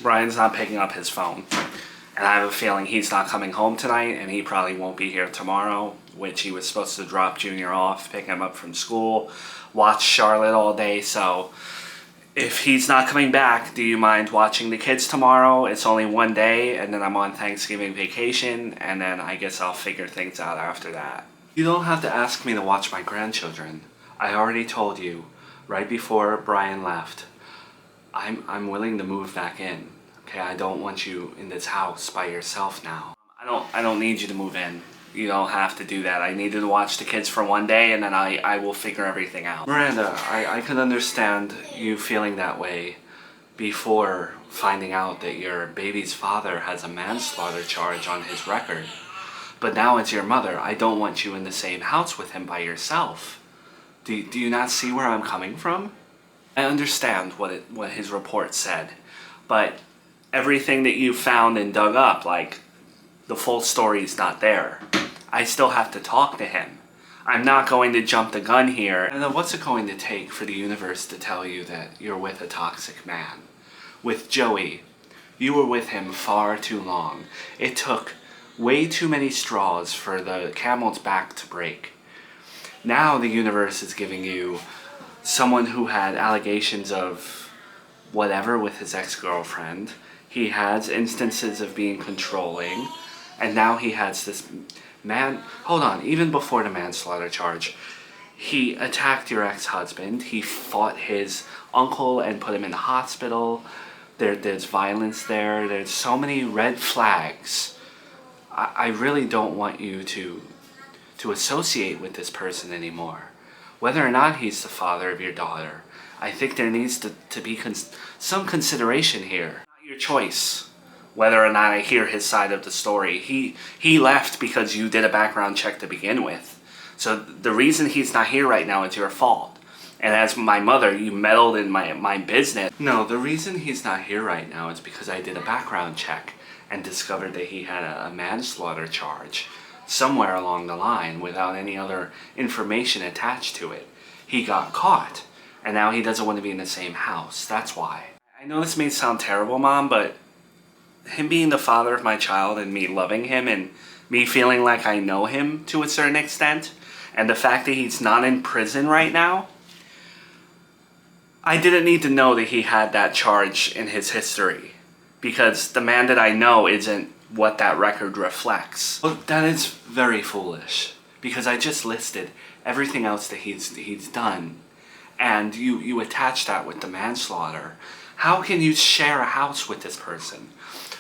Brian's not picking up his phone. And I have a feeling he's not coming home tonight, and he probably won't be here tomorrow, which he was supposed to drop Junior off, pick him up from school, watch Charlotte all day. So if he's not coming back, do you mind watching the kids tomorrow? It's only one day, and then I'm on Thanksgiving vacation, and then I guess I'll figure things out after that. You don't have to ask me to watch my grandchildren. I already told you, right before Brian left, I'm willing to move back in. Okay, I don't want you in this house by yourself now. I don't need you to move in. You don't have to do that. I needed to watch the kids for one day, and then I will figure everything out. Miranda, I can understand you feeling that way before finding out that your baby's father has a manslaughter charge on his record. But now as your mother, I don't want you in the same house with him by yourself. Do you not see where I'm coming from? I understand what his report said, but everything that you found and dug up, like, the full story's not there. I still have to talk to him. I'm not going to jump the gun here. And then what's it going to take for the universe to tell you that you're with a toxic man? With Joey, you were with him far too long. It took way too many straws for the camel's back to break. Now the universe is giving you someone who had allegations of whatever with his ex-girlfriend. He has instances of being controlling, and now he has this man. Hold on, even before the manslaughter charge, he attacked your ex-husband. He fought his uncle and put him in the hospital. There's violence there. There's so many red flags. I really don't want you to associate with this person anymore. Whether or not he's the father of your daughter, I think there needs to be some consideration here. Your choice whether or not I hear his side of the story. He left because you did a background check to begin with. So the reason he's not here right now is your fault. And as my mother, you meddled in my business. No, the reason he's not here right now is because I did a background check and discovered that he had a manslaughter charge somewhere along the line without any other information attached to it. He got caught, and now he doesn't want to be in the same house. That's why. I know this may sound terrible, Mom, but him being the father of my child and me loving him and me feeling like I know him to a certain extent, and the fact that he's not in prison right now, I didn't need to know that he had that charge in his history, because the man that I know isn't what that record reflects. Well, that is very foolish, because I just listed everything else that he's done, and you attach that with the manslaughter. How can you share a house with this person?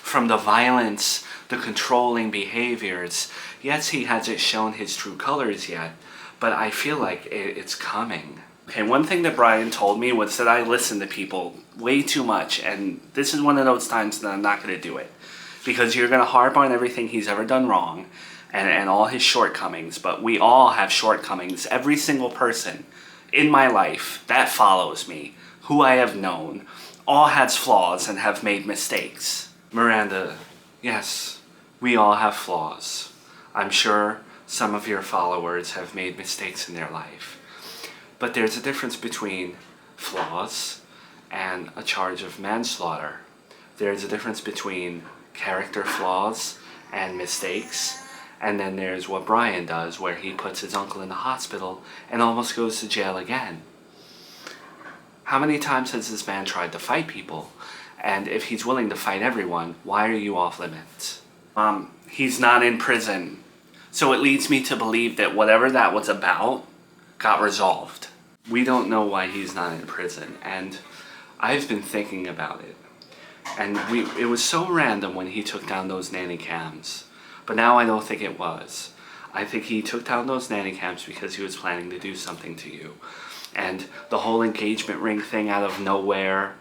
From the violence, the controlling behaviors, yes, he hasn't shown his true colors yet, but I feel like it's coming. Okay, one thing that Brian told me was that I listen to people way too much, and this is one of those times that I'm not going to do it. Because you're going to harp on everything he's ever done wrong, and all his shortcomings, but we all have shortcomings. Every single person in my life that follows me, who I have known, all has flaws and have made mistakes. Miranda, yes, we all have flaws. I'm sure some of your followers have made mistakes in their life. But there's a difference between flaws and a charge of manslaughter. There's a difference between character flaws and mistakes, and then there's what Brian does, where he puts his uncle in the hospital and almost goes to jail again. How many times has this man tried to fight people? And if he's willing to fight everyone, why are you off limits? He's not in prison. So it leads me to believe that whatever that was about got resolved. We don't know why he's not in prison, and I've been thinking about it. And it was so random when he took down those nanny cams. But now I don't think it was. I think he took down those nanny cams because he was planning to do something to you. And the whole engagement ring thing out of nowhere,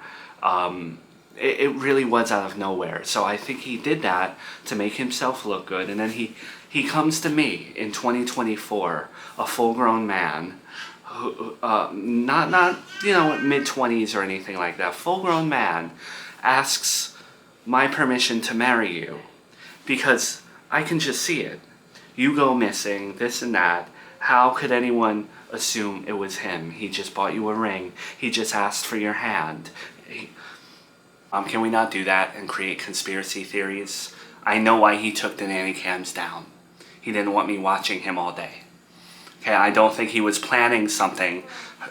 it really was out of nowhere. So I think he did that to make himself look good. And then he comes to me in 2024, a full-grown man, who, not mid-20s or anything like that, full-grown man, asks my permission to marry you, because I can just see it. You go missing, this and that. How could anyone assume it was him? He just bought you a ring. He just asked for your hand. Can we not do that and create conspiracy theories? I know why he took the nanny cams down. He didn't want me watching him all day. Okay, I don't think he was planning something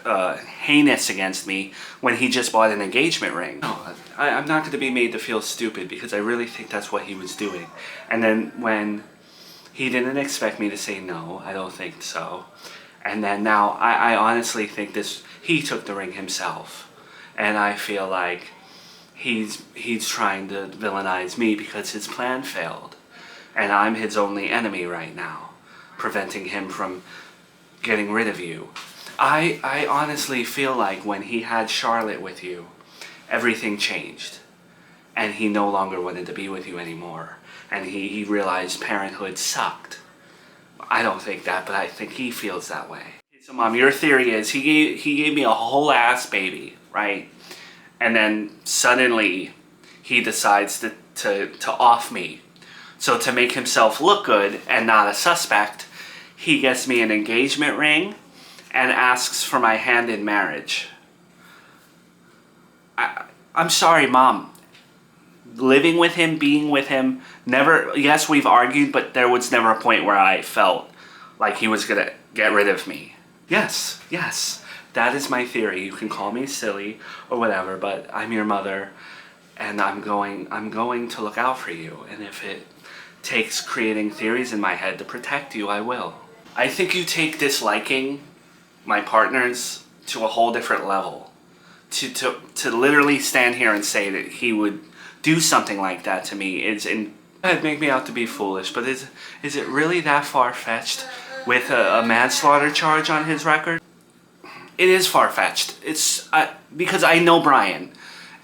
heinous against me when he just bought an engagement ring. No, I'm not going to be made to feel stupid because I really think that's what he was doing. And then when he didn't expect me to say no, I don't think so. And then now I honestly think he took the ring himself. And I feel like he's trying to villainize me because his plan failed. And I'm his only enemy right now, preventing him from getting rid of you. I honestly feel like when he had Charlotte with you, everything changed. And he no longer wanted to be with you anymore. And he realized parenthood sucked. I don't think that, but I think he feels that way. So Mom, your theory is he gave me a whole ass baby, right? And then suddenly he decides to off me. So to make himself look good and not a suspect, he gets me an engagement ring and asks for my hand in marriage. I'm sorry, Mom. Living with him, being with him, never, yes, we've argued, but there was never a point where I felt like he was gonna get rid of me. Yes, that is my theory. You can call me silly or whatever, but I'm your mother, and I'm going to look out for you. And if it takes creating theories in my head to protect you, I will. I think you take disliking my partners to a whole different level. To literally stand here and say that he would do something like that to me it'd make me out to be foolish, but is it really that far-fetched with a manslaughter charge on his record? It is far-fetched. It's because I know Brian,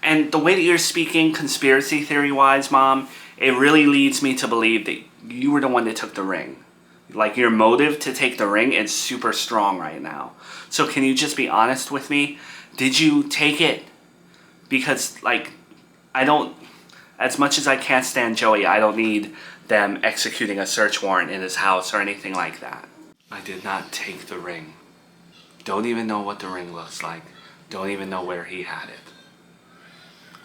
and the way that you're speaking conspiracy theory-wise, Mom, it really leads me to believe that you were the one that took the ring. Like, your motive to take the ring is super strong right now. So can you just be honest with me? Did you take it? Because, like, I don't, as much as I can't stand Joey, I don't need them executing a search warrant in his house or anything like that. I did not take the ring. Don't even know what the ring looks like. Don't even know where he had it.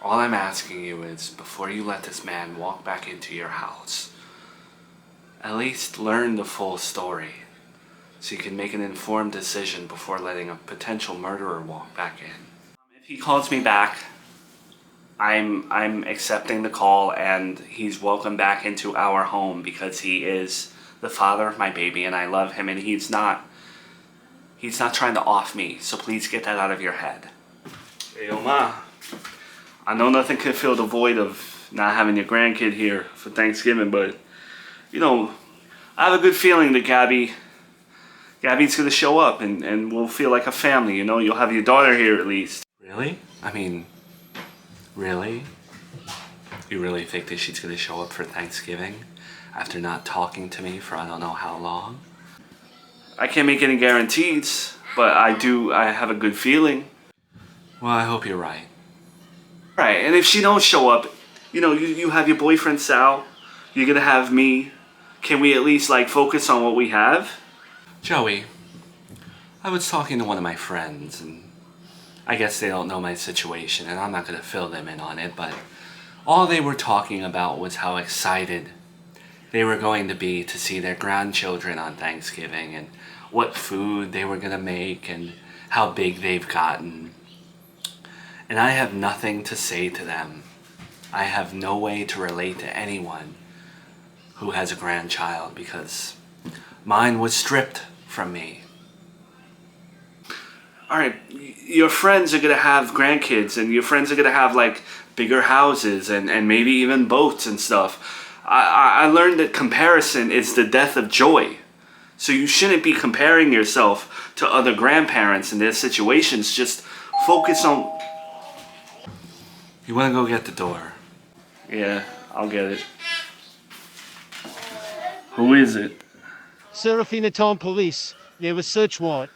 All I'm asking you is, before you let this man walk back into your house, at least learn the full story so you can make an informed decision before letting a potential murderer walk back in. If he calls me back, I'm accepting the call, and he's welcome back into our home because he is the father of my baby and I love him, and he's not trying to off me, so please get that out of your head. Hey, Oma, I know nothing can fill the void of not having your grandkid here for Thanksgiving, but, you know, I have a good feeling that Gabby's gonna show up and we'll feel like a family, you know? You'll have your daughter here at least. Really? I mean, really? You really think that she's gonna show up for Thanksgiving after not talking to me for I don't know how long? I can't make any guarantees, but I have a good feeling. Well, I hope you're right. Right, and if she don't show up, you know, you have your boyfriend Sal, you're gonna have me. Can we at least, like, focus on what we have? Joey, I was talking to one of my friends, and I guess they don't know my situation, and I'm not gonna fill them in on it, but all they were talking about was how excited they were going to be to see their grandchildren on Thanksgiving, and what food they were gonna make, and how big they've gotten. And I have nothing to say to them. I have no way to relate to anyone who has a grandchild because mine was stripped from me. Alright, your friends are gonna have grandkids, and your friends are gonna have, like, bigger houses and maybe even boats and stuff. I learned that comparison is the death of joy. So you shouldn't be comparing yourself to other grandparents in their situations. Just focus on... You wanna go get the door? Yeah, I'll get it. Who is it? Serafina Town Police. There was search warrant.